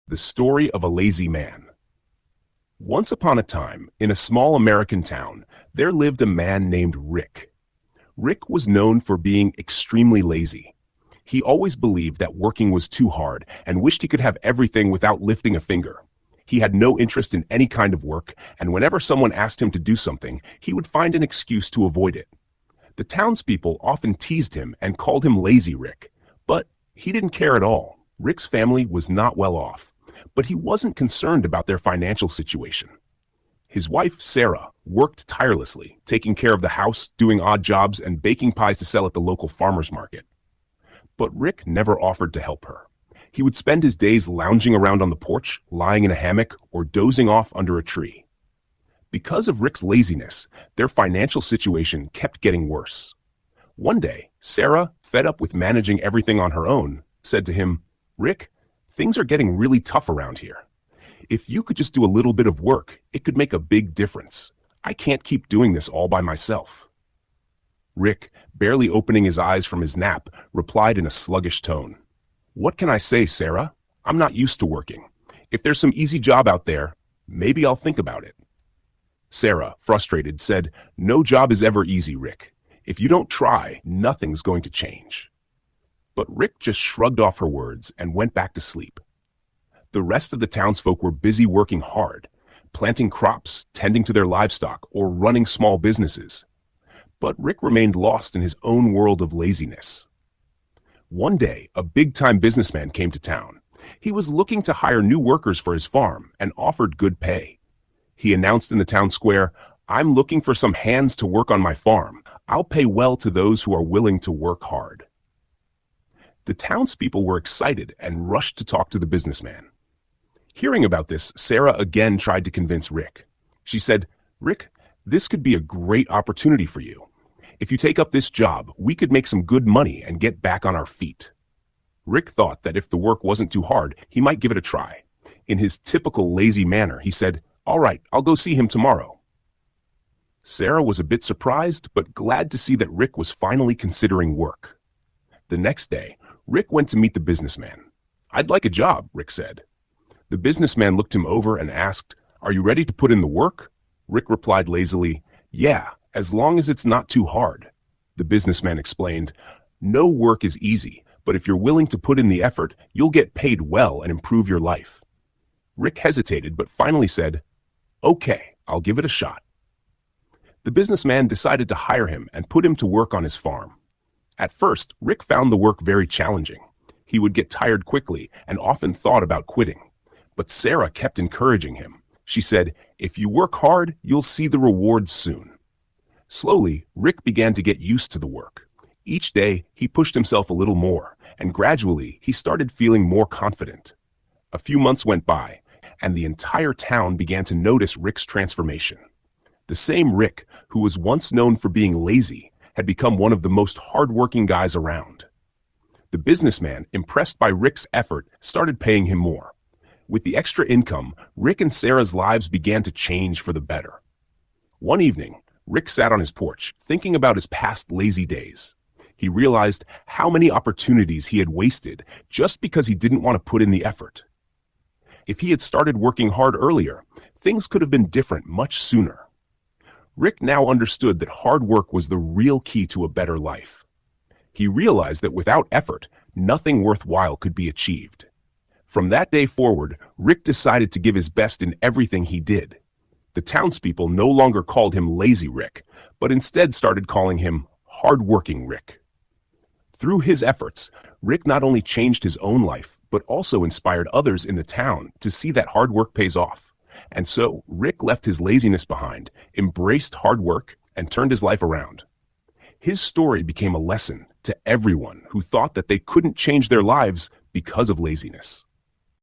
The story of a lazy man. Once upon a time, in a small American town, there lived a man named Rick. Rick was known for being extremely lazy. He always believed that working was too hard and wished he could have everything without lifting a finger. He had no interest in any kind of work, and whenever someone asked him to do something, he would find an excuse to avoid it. The townspeople often teased him and called him Lazy Rick, but he didn't care at all. Rick's family was not well off, but he wasn't concerned about their financial situation. His wife, Sarah, worked tirelessly, taking care of the house, doing odd jobs, and baking pies to sell at the local farmer's market. But Rick never offered to help her. He would spend his days lounging around on the porch, lying in a hammock, or dozing off under a tree. Because of Rick's laziness, their financial situation kept getting worse. One day, Sarah, fed up with managing everything on her own, said to him, "Rick, things are getting really tough around here. If you could just do a little bit of work, it could make a big difference. I can't keep doing this all by myself." Rick, barely opening his eyes from his nap, replied in a sluggish tone, "What can I say, Sarah? I'm not used to working. If there's some easy job out there, maybe I'll think about it." Sarah, frustrated, said, "No job is ever easy, Rick. If you don't try, nothing's going to change." But Rick just shrugged off her words and went back to sleep. The rest of the townsfolk were busy working hard, planting crops, tending to their livestock, or running small businesses. But Rick remained lost in his own world of laziness. One day, a big-time businessman came to town. He was looking to hire new workers for his farm and offered good pay. He announced in the town square, "I'm looking for some hands to work on my farm. I'll pay well to those who are willing to work hard." The townspeople were excited and rushed to talk to the businessman. Hearing about this, Sarah again tried to convince Rick. She said, "Rick, this could be a great opportunity for you. If you take up this job, we could make some good money and get back on our feet." Rick thought that if the work wasn't too hard, he might give it a try. In his typical lazy manner, he said, "All right, I'll go see him tomorrow." Sarah was a bit surprised, but glad to see that Rick was finally considering work. The next day, Rick went to meet the businessman. "I'd like a job," Rick said. The businessman looked him over and asked, "Are you ready to put in the work?" Rick replied lazily, "Yeah, as long as it's not too hard." The businessman explained, "No work is easy, but if you're willing to put in the effort, you'll get paid well and improve your life." Rick hesitated, but finally said, "Okay, I'll give it a shot." The businessman decided to hire him and put him to work on his farm. At first, Rick found the work very challenging. He would get tired quickly and often thought about quitting. But Sarah kept encouraging him. She said, "If you work hard, you'll see the rewards soon." Slowly, Rick began to get used to the work. Each day, he pushed himself a little more, and gradually, he started feeling more confident. A few months went by, and the entire town began to notice Rick's transformation. The same Rick, who was once known for being lazy, had become one of the most hardworking guys around. The businessman, impressed by Rick's effort, started paying him more. With the extra income, Rick and Sarah's lives began to change for the better. One evening, Rick sat on his porch, thinking about his past lazy days. He realized how many opportunities he had wasted just because he didn't want to put in the effort. If he had started working hard earlier, things could have been different much sooner. Rick now understood that hard work was the real key to a better life. He realized that without effort, nothing worthwhile could be achieved. From that day forward, Rick decided to give his best in everything he did. The townspeople no longer called him Lazy Rick, but instead started calling him Hardworking Rick. Through his efforts, Rick not only changed his own life, but also inspired others in the town to see that hard work pays off. And so, Rick left his laziness behind, embraced hard work, and turned his life around. His story became a lesson to everyone who thought that they couldn't change their lives because of laziness.